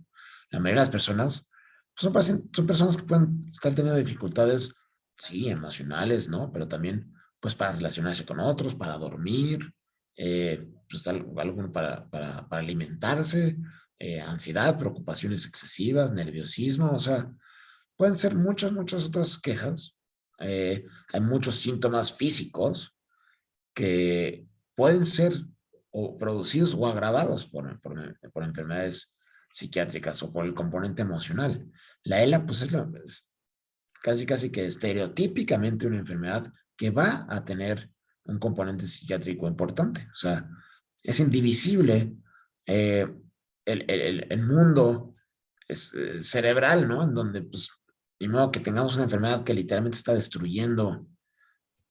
La mayoría de las personas pues, son personas que pueden estar teniendo dificultades, sí, emocionales, ¿no? Pero también, pues, para relacionarse con otros, para dormir, pues, algo para alimentarse, ansiedad, preocupaciones excesivas, nerviosismo, o sea, pueden ser muchas otras quejas. Hay muchos síntomas físicos que pueden ser o producidos o agravados por enfermedades psiquiátricas o por el componente emocional. La ELA, pues es casi que estereotípicamente una enfermedad que va a tener un componente psiquiátrico importante. O sea, es indivisible eh, el mundo cerebral, ¿no? En donde, pues, ni modo que tengamos una enfermedad que literalmente está destruyendo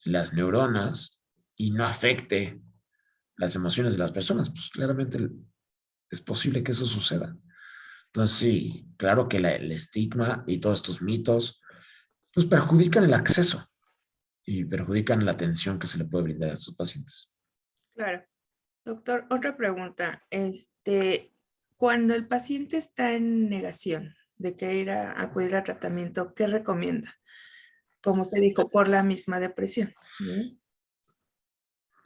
las neuronas y no afecte las emociones de las personas. Pues claramente es posible que eso suceda. Entonces, sí, claro que el estigma y todos estos mitos, pues perjudican el acceso y perjudican la atención que se le puede brindar a estos pacientes. Claro. Doctor, otra pregunta. Cuando el paciente está en negación de querer acudir a tratamiento, ¿qué recomienda? Como usted dijo, por la misma depresión, ¿no?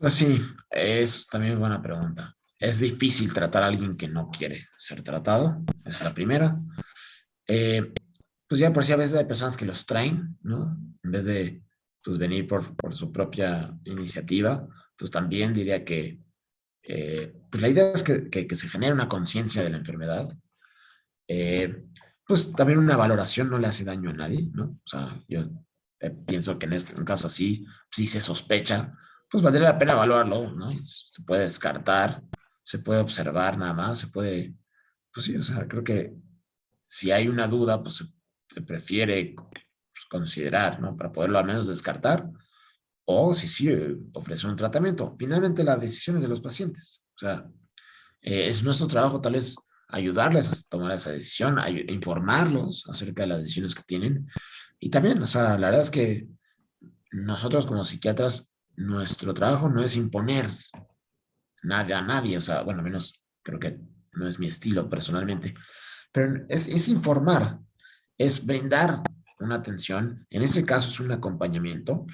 Pues sí, es también buena pregunta. Es difícil tratar a alguien que no quiere ser tratado, esa es la primera. Eh, pues ya por sí a veces hay personas que los traen, ¿no? En vez de, pues, venir por su propia iniciativa. Entonces también diría que, pues la idea es que se genere una conciencia de la enfermedad. Eh, pues también una valoración no le hace daño a nadie, ¿no? O sea, yo pienso que en un caso así, si se sospecha, pues valdría la pena evaluarlo, ¿no? Se puede descartar, se puede observar nada más, se puede, pues sí, o sea, creo que si hay una duda, pues se prefiere, pues, considerar, ¿no? Para poderlo al menos descartar, o si sí, ofrecer un tratamiento. Finalmente, la decisión es de los pacientes. O sea, es nuestro trabajo tal vez ayudarles a tomar esa decisión, informarlos acerca de las decisiones que tienen. Y también, o sea, la verdad es que nosotros como psiquiatras, nuestro trabajo no es imponer nada a nadie, o sea, bueno, al menos creo que no es mi estilo personalmente, pero es informar, es brindar una atención, en ese caso es un acompañamiento,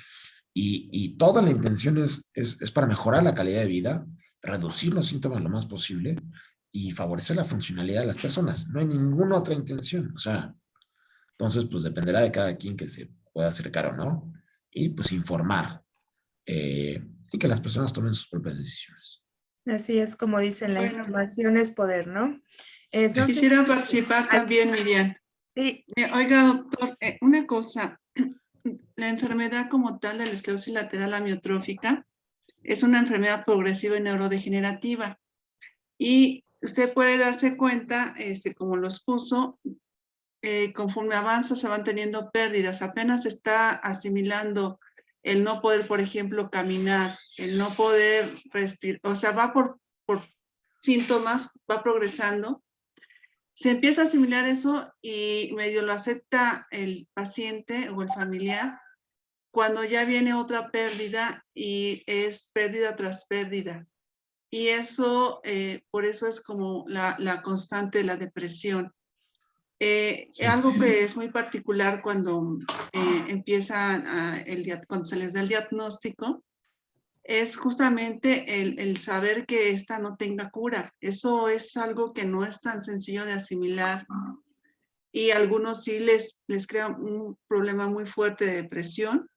y toda la intención es para mejorar la calidad de vida, reducir los síntomas lo más posible y favorecer la funcionalidad de las personas. No hay ninguna otra intención, o sea, entonces pues dependerá de cada quien que se pueda acercar o no, y pues informar, y que las personas tomen sus propias decisiones. Así es como dicen, la Bueno, información es poder, ¿no? Sí. No sé. quisiera participar también, Miriam. Sí, Oiga, doctor, una cosa. La enfermedad como tal de la esclerosis lateral amiotrófica es una enfermedad progresiva y neurodegenerativa. Y usted puede darse cuenta, como los puso, conforme avanza se van teniendo pérdidas. Apenas está asimilando el no poder, por ejemplo, caminar, el no poder respirar, o sea, va por síntomas, va progresando. Se empieza a asimilar eso y medio lo acepta el paciente o el familiar cuando ya viene otra pérdida y es pérdida tras pérdida. Y eso, por eso es como la constante de la depresión. Sí. Algo que es muy particular cuando cuando se les da el diagnóstico, es justamente el saber que esta no tenga cura. Eso es algo que no es tan sencillo de asimilar y a algunos sí les crea un problema muy fuerte de depresión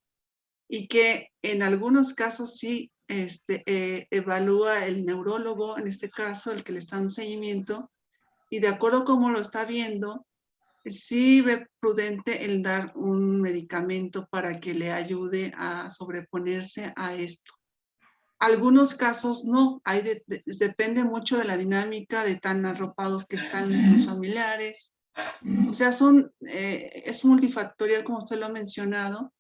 y que en algunos casos sí evalúa el neurólogo, en este caso el que le está dando seguimiento, y de acuerdo a cómo lo está viendo, sí ve prudente el dar un medicamento para que le ayude a sobreponerse a esto. Algunos casos no, depende mucho de la dinámica de tan arropados que están los familiares. O sea, es multifactorial como usted lo ha mencionado,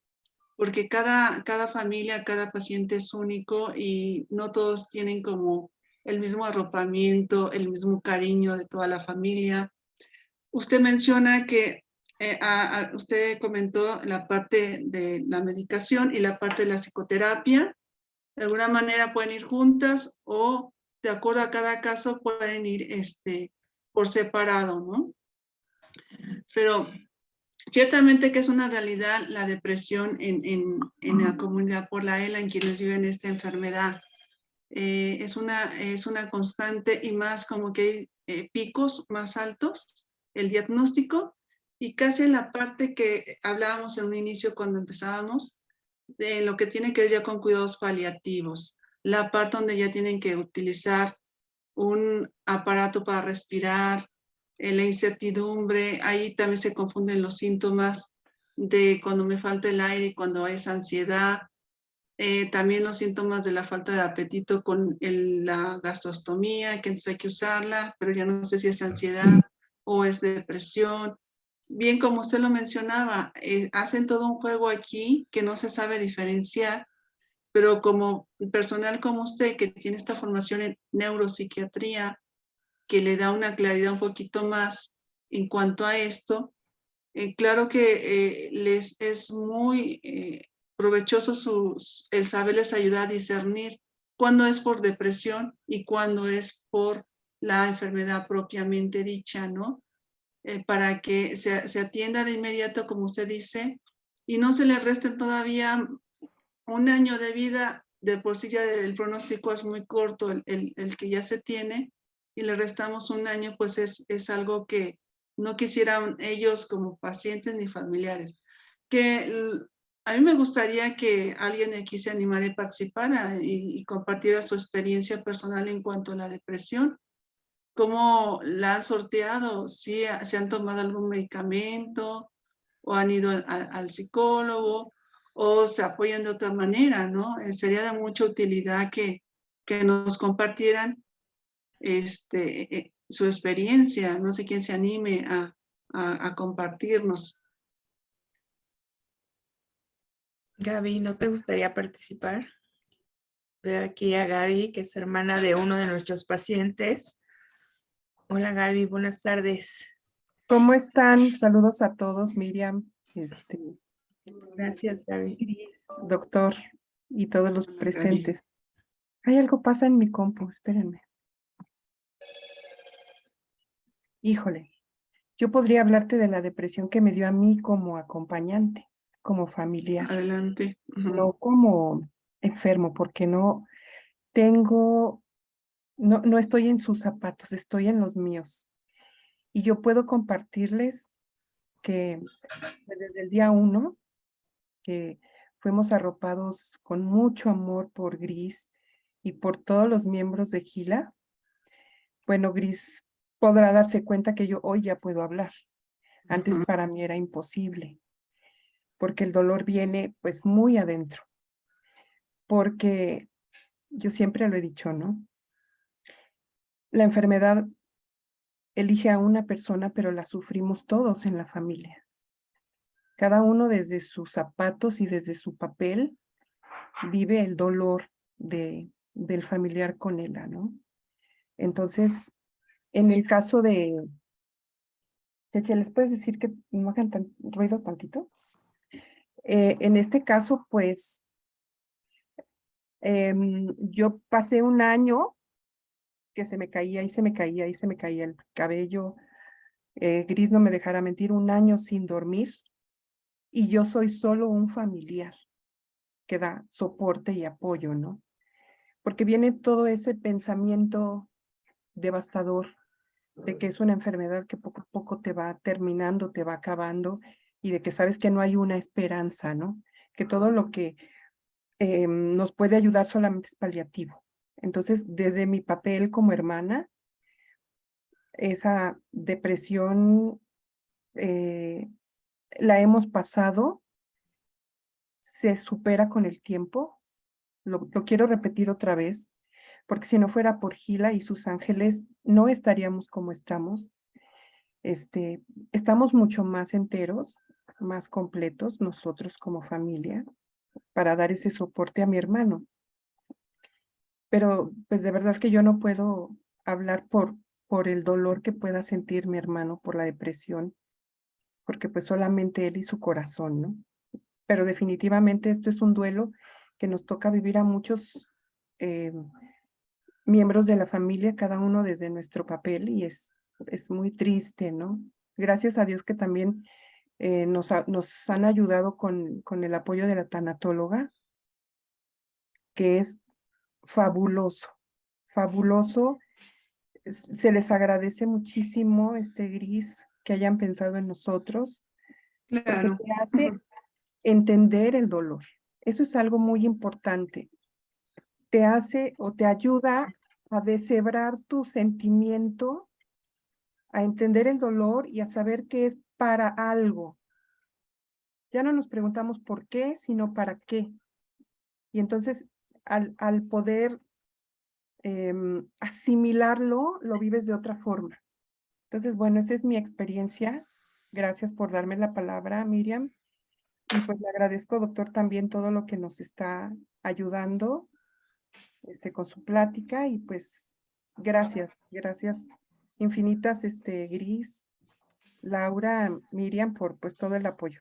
porque cada familia, cada paciente es único y no todos tienen como el mismo arropamiento, el mismo cariño de toda la familia. Usted menciona que usted comentó la parte de la medicación y la parte de la psicoterapia. De alguna manera pueden ir juntas o de acuerdo a cada caso pueden ir por separado, ¿no? Pero ciertamente que es una realidad la depresión en la comunidad por la ELA, en quienes viven esta enfermedad. Es una constante y más como que hay picos más altos, el diagnóstico, y casi en la parte que hablábamos en un inicio cuando empezábamos, de lo que tiene que ver ya con cuidados paliativos, la parte donde ya tienen que utilizar un aparato para respirar, la incertidumbre, ahí también se confunden los síntomas de cuando me falta el aire y cuando es ansiedad, también los síntomas de la falta de apetito con la gastrostomía, que entonces hay que usarla, pero ya no sé si es ansiedad o es depresión. Bien, como usted lo mencionaba, hacen todo un juego aquí que no se sabe diferenciar, pero como personal como usted, que tiene esta formación en neuropsiquiatría, que le da una claridad un poquito más en cuanto a esto, claro que les es muy provechoso el saberles ayudar a discernir cuándo es por depresión y cuándo es por la enfermedad propiamente dicha, ¿no? Para que se atienda de inmediato, como usted dice, y no se le resten todavía un año de vida. De por sí ya el pronóstico es muy corto, el que ya se tiene, y le restamos un año, pues es algo que no quisieran ellos como pacientes ni familiares. A mí me gustaría que alguien aquí se animara y participara y compartiera su experiencia personal en cuanto a la depresión. ¿Cómo la han sorteado? ¿Si se han tomado algún medicamento o han ido al psicólogo o se apoyan de otra manera, ¿no? Sería de mucha utilidad que nos compartieran su experiencia. No sé quién se anime a compartirnos. Gaby, ¿no te gustaría participar? Veo aquí a Gaby, que es hermana de uno de nuestros pacientes. Hola Gaby, buenas tardes. ¿Cómo están? Saludos a todos, Miriam, Gracias, Gaby. Cris, doctor y todos los Hola, Gaby. presentes. Hay algo pasa en mi compu, espérenme. Híjole, yo podría hablarte de la depresión que me dio a mí como acompañante, como familiar, Adelante. Ujú. no como enfermo, porque no tengo, no estoy en sus zapatos, estoy en los míos. Y yo puedo compartirles que pues, desde el día 1, que fuimos arropados con mucho amor por Gris y por todos los miembros de Gila. Bueno, Gris podrá darse cuenta que yo hoy ya puedo hablar. Antes Ujú. para mí era imposible, porque el dolor viene pues muy adentro. Porque yo siempre lo he dicho, ¿no? La enfermedad elige a una persona, pero la sufrimos todos en la familia. Cada uno desde sus zapatos y desde su papel vive el dolor del familiar con ella, ¿no? Entonces, en el caso de... Cheche, ¿les puedes decir que no hagan ruido tantito? En este caso, pues, yo pasé un año que se me caía y se me caía y se me caía el cabello. Gris no me dejará mentir, un año sin dormir. Y yo soy solo un familiar que da soporte y apoyo, ¿no? Porque viene todo ese pensamiento devastador de que es una enfermedad que poco a poco te va terminando, te va acabando, y de que sabes que no hay una esperanza, ¿no? Que todo lo que nos puede ayudar solamente es paliativo. Entonces, desde mi papel como hermana, esa depresión la hemos pasado, se supera con el tiempo. Lo quiero repetir otra vez, porque si no fuera por Gila y sus ángeles, no estaríamos como estamos. Estamos mucho más enteros, más completos nosotros como familia para dar ese soporte a mi hermano. Pero pues de verdad que yo no puedo hablar por el dolor que pueda sentir mi hermano por la depresión, porque pues solamente él y su corazón, ¿no? Pero definitivamente esto es un duelo que nos toca vivir a muchos miembros de la familia, cada uno desde nuestro papel, y es muy triste, ¿no? Gracias a Dios que también nos han ayudado con el apoyo de la tanatóloga, que es fabuloso, fabuloso. Se les agradece muchísimo, Gris, que hayan pensado en nosotros, porque Claro. te hace entender el dolor. Eso es algo muy importante. Te hace o te ayuda a deshebrar tu sentimiento, a entender el dolor y a saber que es para algo. Ya no nos preguntamos por qué, sino para qué. Y entonces, al poder asimilarlo, lo vives de otra forma. Entonces, bueno, esa es mi experiencia. Gracias por darme la palabra, Miriam. Y pues le agradezco, doctor, también todo lo que nos está ayudando con su plática. Y pues, gracias infinitas, Gris, Laura, Miriam, por pues todo el apoyo.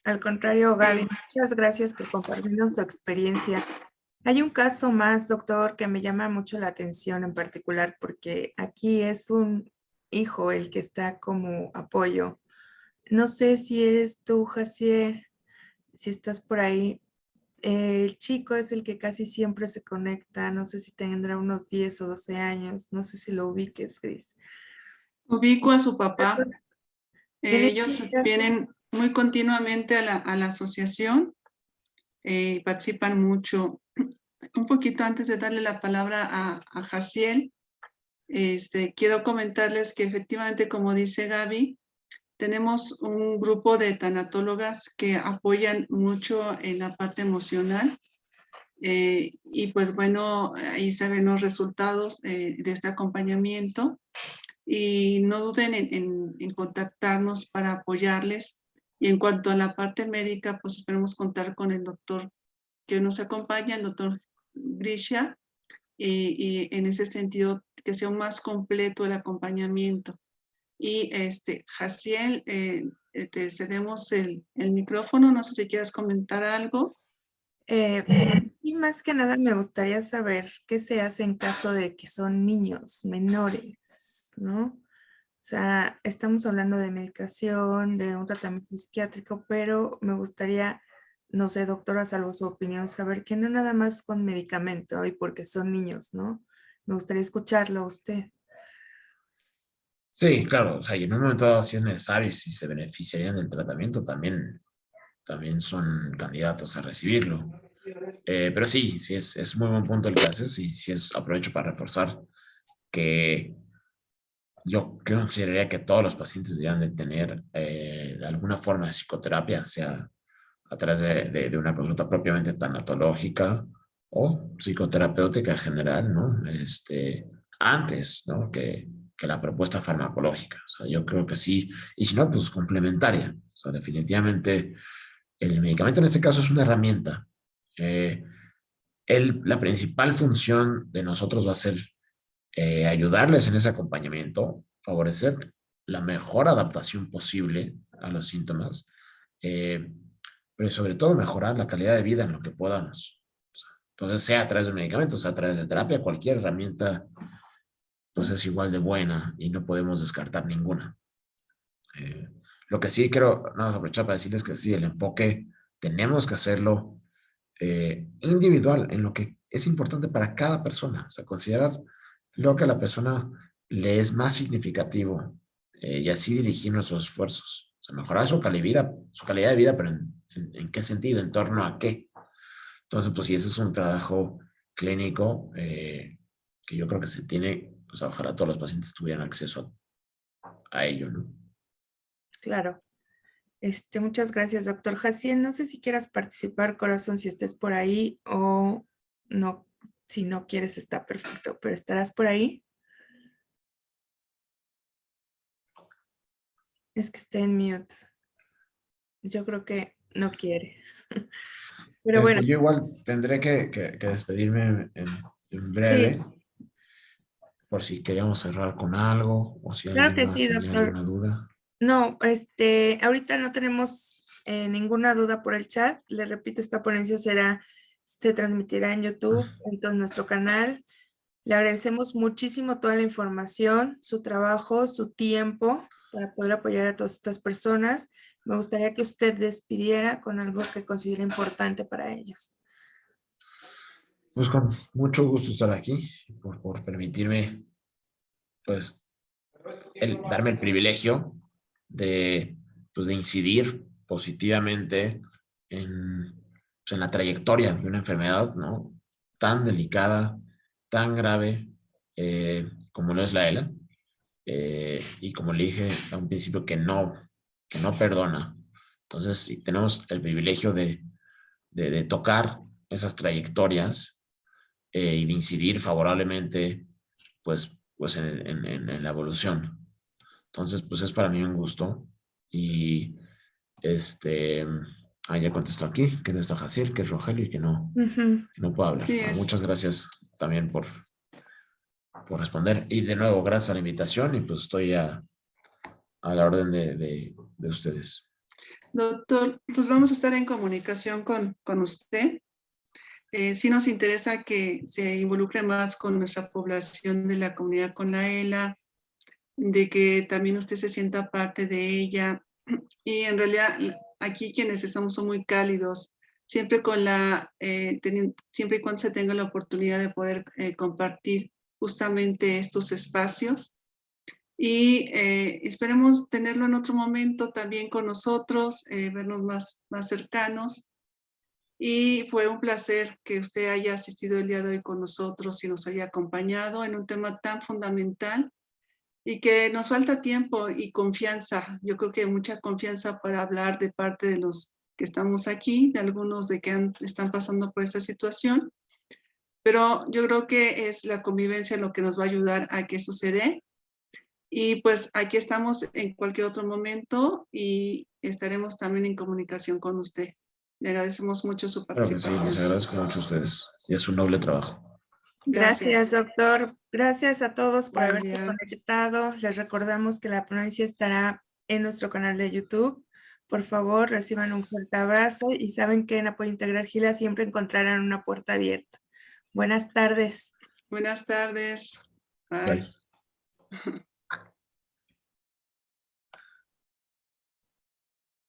Al contrario, Gaby, muchas gracias por compartirnos tu experiencia. Hay un caso más, doctor, que me llama mucho la atención en particular porque aquí es un hijo el que está como apoyo. No sé si eres tú, Jaciel, si estás por ahí. El chico es el que casi siempre se conecta, no sé si tendrá unos 10 o 12 años, no sé si lo ubiques, Gris. Ubico a su papá. En Ellos este caso, vienen muy continuamente a la asociación, participan mucho. Un poquito antes de darle la palabra a Jaciel, quiero comentarles que efectivamente, como dice Gaby, tenemos un grupo de tanatólogas que apoyan mucho en la parte emocional. Y pues bueno, ahí se ven los resultados de este acompañamiento y no duden en contactarnos para apoyarles. Y en cuanto a la parte médica, pues esperemos contar con el doctor que nos acompaña, el doctor Grisha, y en ese sentido que sea más completo el acompañamiento. Y Jaciel, te cedemos el micrófono, no sé si quieres comentar algo. y más que nada me gustaría saber qué se hace en caso de que son niños menores, ¿no? O sea, estamos hablando de medicación, de un tratamiento psiquiátrico, pero me gustaría, no sé, doctora, salvo su opinión, saber que no nada más con medicamento y porque son niños, ¿no? Me gustaría escucharlo a usted. Sí, claro, o sea, y en un momento dado, si es necesario y si se beneficiarían del tratamiento, también son candidatos a recibirlo. Pero sí, sí es muy buen punto el que haces y sí aprovecho para reforzar que yo consideraría que todos los pacientes deberían de tener alguna forma de psicoterapia, sea a través de una consulta propiamente tanatológica o psicoterapéutica en general, ¿no? Antes, ¿no? Que la propuesta farmacológica. O sea, yo creo que sí. Y si no, pues complementaria. O sea, definitivamente el medicamento en este caso es una herramienta. Eh, la principal función de nosotros va a ser ayudarles en ese acompañamiento, favorecer la mejor adaptación posible a los síntomas, eh, pero sobre todo mejorar la calidad de vida en lo que podamos. O sea, entonces, sea a través de medicamentos, sea a través de terapia, cualquier herramienta pues es igual de buena y no podemos descartar ninguna. Eh, lo que sí quiero nada más aprovechar para decirles que sí, el enfoque tenemos que hacerlo individual en lo que es importante para cada persona, o sea, considerar lo que a la persona le es más significativo y así dirigir nuestros esfuerzos, o sea, mejorar su calidad de vida, pero ¿en qué sentido? ¿En torno a qué? Entonces, pues si ese es un trabajo clínico que yo creo que se tiene, pues ojalá todos los pacientes tuvieran acceso a ello, ¿no? Claro. Muchas gracias, doctor Jaciel. No sé si quieras participar, corazón, si estés por ahí o no. Si no quieres, está perfecto, pero ¿estarás por ahí? Es que está en mute. Yo creo que no quiere. Pero bueno, Yo igual tendré que despedirme en sí, breve, por si queríamos cerrar con algo o si claro alguien que más sí, tenía doctor. alguna duda. No, ahorita no tenemos ninguna duda por el chat. Le repito, esta ponencia se transmitirá en YouTube, en todo nuestro canal. Le agradecemos muchísimo toda la información, su trabajo, su tiempo para poder apoyar a todas estas personas. Me gustaría que usted despidiera con algo que considere importante para ellos. Pues con mucho gusto estar aquí, por permitirme, pues, darme el privilegio de, pues, de incidir positivamente pues, en la trayectoria de una enfermedad, ¿no? Tan delicada, tan grave como lo es la ELA. Y como le dije a un principio, que no perdona. Entonces, si tenemos el privilegio de tocar esas trayectorias y de incidir favorablemente, pues en la evolución. Entonces, pues es para mí un gusto. Y ya contestó aquí, que no está Jaciel, que es Rogelio y Ujú. que no puedo hablar. Sí, Bueno, es. muchas gracias también por responder. Y de nuevo, gracias a la invitación y pues estoy a la orden de ustedes. Doctor, pues vamos a estar en comunicación con usted. Sí nos interesa que se involucre más con nuestra población de la comunidad con la ELA, de que también usted se sienta parte de ella. Y en realidad aquí quienes estamos son muy cálidos, siempre siempre y cuando se tenga la oportunidad de poder compartir justamente estos espacios. Y esperemos tenerlo en otro momento también con nosotros, vernos más cercanos. Y fue un placer que usted haya asistido el día de hoy con nosotros y nos haya acompañado en un tema tan fundamental y que nos falta tiempo y confianza. Yo creo que mucha confianza para hablar de parte de los que estamos aquí, de algunos de que están pasando por esta situación. Pero yo creo que es la convivencia lo que nos va a ayudar a que suceda. Y pues aquí estamos en cualquier otro momento y estaremos también en comunicación con usted. Le agradecemos mucho su Claro que sí, les participación. agradezco mucho a ustedes y es su noble trabajo. Gracias, doctor. Gracias a todos por Buen haberse día. conectado. Les recordamos que la ponencia estará en nuestro canal de YouTube. Por favor, reciban un fuerte abrazo y saben que en Apoyo Integral Gila siempre encontrarán una puerta abierta. Buenas tardes. Buenas tardes. Bye. Bye.